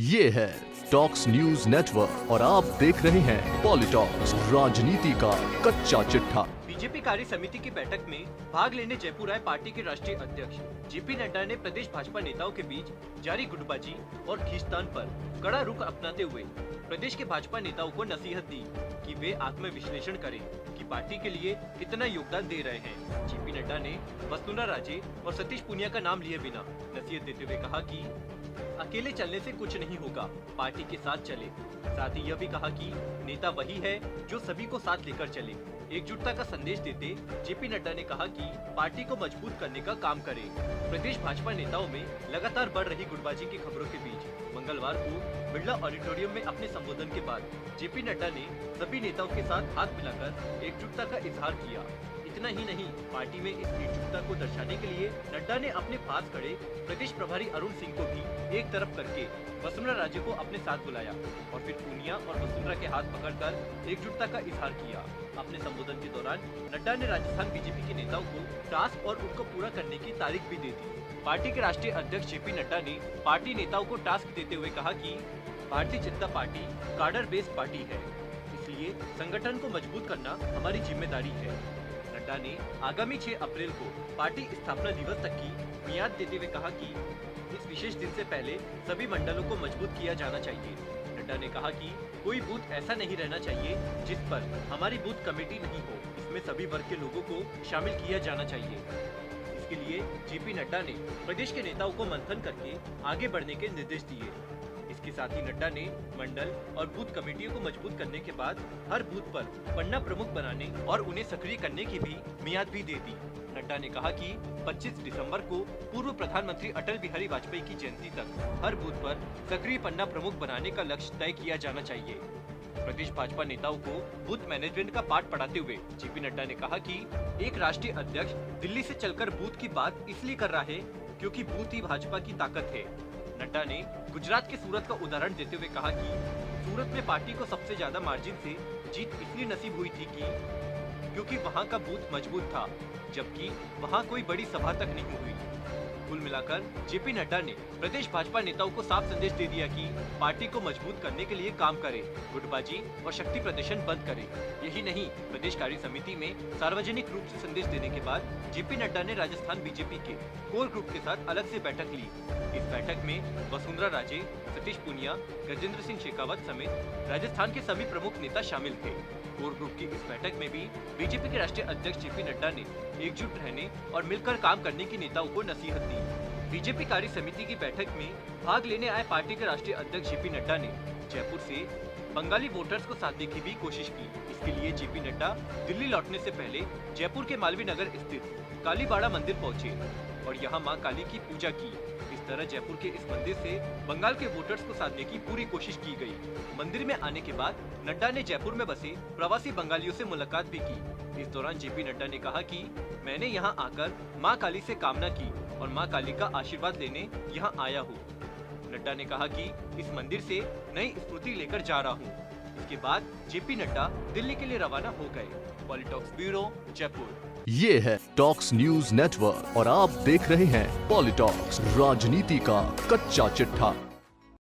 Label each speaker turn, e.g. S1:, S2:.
S1: ये है talks news network और आप देख रहे हैं पॉलिटॉक्स, राजनीति का कच्चा चिट्ठा।
S2: बीजेपी कार्य समिति की बैठक में भाग लेने जयपुर आए पार्टी के राष्ट्रीय अध्यक्ष जेपी नड्डा ने प्रदेश भाजपा नेताओं के बीच जारी गुटबाजी और खींचतान पर कड़ा रुख अपनाते हुए प्रदेश के भाजपा नेताओं को नसीहत दी कि वे आत्म विश्लेषण करें कि पार्टी के लिए कितना योगदान दे रहे हैं। जेपी नड्डा ने वसुंधरा राजे और सतीश पूनिया का नाम लिए बिना नसीहत देते हुए कहा कि अकेले चलने से कुछ नहीं होगा, पार्टी के साथ चले। साथ ही यह भी कहा कि नेता वही है जो सभी को साथ लेकर चले। एकजुटता का संदेश देते जेपी नड्डा ने कहा कि पार्टी को मजबूत करने का काम करे। प्रदेश भाजपा नेताओं में लगातार बढ़ रही गुटबाजी की खबरों के बीच मंगलवार को बिरला ऑडिटोरियम में अपने संबोधन के बाद जेपी नड्डा ने सभी नेताओं के साथ हाथ मिलाकर एकजुटता का इजहार किया। इतना ही नहीं, पार्टी में इस एकजुटता को दर्शाने के लिए नड्डा ने अपने पास खड़े प्रदेश प्रभारी अरुण सिंह को भी एक तरफ करके वसुंधरा राजे को अपने साथ बुलाया और फिर पूनिया और वसुंधरा के हाथ पकड़कर एकजुटता का इजहार किया। अपने संबोधन के दौरान नड्डा ने राजस्थान बीजेपी के नेताओं को टास्क और उनको पूरा करने की तारीख भी दे दी। पार्टी के राष्ट्रीय अध्यक्ष जेपी नड्डा ने पार्टी नेताओं को टास्क देते हुए कहा कि भारतीय जनता पार्टी कार्डर बेस्ड पार्टी है, इसलिए संगठन को मजबूत करना हमारी जिम्मेदारी है। नड्डा ने आगामी 6 अप्रैल को पार्टी स्थापना दिवस तक की मियाद देते हुए कहा कि इस विशेष दिन से पहले सभी मंडलों को मजबूत किया जाना चाहिए। नड्डा ने कहा कि कोई बूथ ऐसा नहीं रहना चाहिए जिस पर हमारी बूथ कमेटी नहीं हो, इसमें सभी वर्ग के लोगों को शामिल किया जाना चाहिए। इसके लिए जेपी नड्डा ने प्रदेश के नेताओं को मंथन करके आगे बढ़ने के निर्देश दिए। इसके साथ ही नड्डा ने मंडल और बूथ कमेटियों को मजबूत करने के बाद हर बूथ पर पन्ना प्रमुख बनाने और उन्हें सक्रिय करने की भी मियाद भी दे दी। नड्डा ने कहा कि 25 दिसंबर को पूर्व प्रधानमंत्री अटल बिहारी वाजपेयी की जयंती तक हर बूथ पर सक्रिय पन्ना प्रमुख बनाने का लक्ष्य तय किया जाना चाहिए। प्रदेश भाजपा नेताओं को बूथ मैनेजमेंट का पाठ पढ़ाते हुए जेपी नड्डा ने कहा कि एक राष्ट्रीय अध्यक्ष दिल्ली से चलकर बूथ की बात इसलिए कर रहा है क्योंकि बूथ ही भाजपा की ताकत है। नड्डा ने गुजरात के सूरत का उदाहरण देते हुए कहा कि सूरत में पार्टी को सबसे ज्यादा मार्जिन से जीत इसलिए नसीब हुई थी क्योंकि वहां का बूथ मजबूत था, जबकि वहां कोई बड़ी सभा तक नहीं हुई। कुल मिलाकर जेपी नड्डा ने प्रदेश भाजपा नेताओं को साफ संदेश दे दिया कि पार्टी को मजबूत करने के लिए काम करें, गुटबाजी और शक्ति प्रदर्शन बंद करें। यही नहीं, प्रदेश कार्य समिति में सार्वजनिक रूप से संदेश देने के बाद जेपी नड्डा ने राजस्थान बीजेपी के कोर ग्रुप के साथ अलग से बैठक ली। इस बैठक में वसुंधरा राजे, सतीश पूनिया, गजेंद्र सिंह शेखावत समेत राजस्थान के सभी प्रमुख नेता शामिल थे। कोर ग्रुप की इस बैठक में भी बीजेपी के राष्ट्रीय अध्यक्ष जेपी नड्डा ने एकजुट रहने और मिलकर काम करने की नेताओं को नसीहत दी। बीजेपी कार्य समिति की बैठक में भाग लेने आए पार्टी के राष्ट्रीय अध्यक्ष जेपी नड्डा ने जयपुर से बंगाली वोटर्स को साधने की भी कोशिश की। इसके लिए जेपी नड्डा दिल्ली लौटने से पहले जयपुर के मालवीय नगर स्थित कालीबाड़ा मंदिर पहुंचे और यहां मां काली की पूजा की। इस तरह जयपुर के इस मंदिर से बंगाल के वोटर्स को साधने की पूरी कोशिश की गई। मंदिर में आने के बाद नड्डा ने जयपुर में बसे प्रवासी बंगालियों से मुलाकात भी की। इस दौरान जेपी नड्डा ने कहा कि मैंने यहां आकर मां काली से कामना की और मां काली का आशीर्वाद लेने यहां आया हूं। नड्डा ने कहा कि इस मंदिर से नई स्फूर्ति लेकर जा रहा हूं। इसके बाद जेपी नड्डा दिल्ली के लिए रवाना हो गए। पॉलिटॉक्स ब्यूरो, जयपुर।
S1: ये है टॉक्स न्यूज नेटवर्क और आप देख रहे हैं पॉलिटॉक्स, राजनीति का कच्चा चिट्ठा।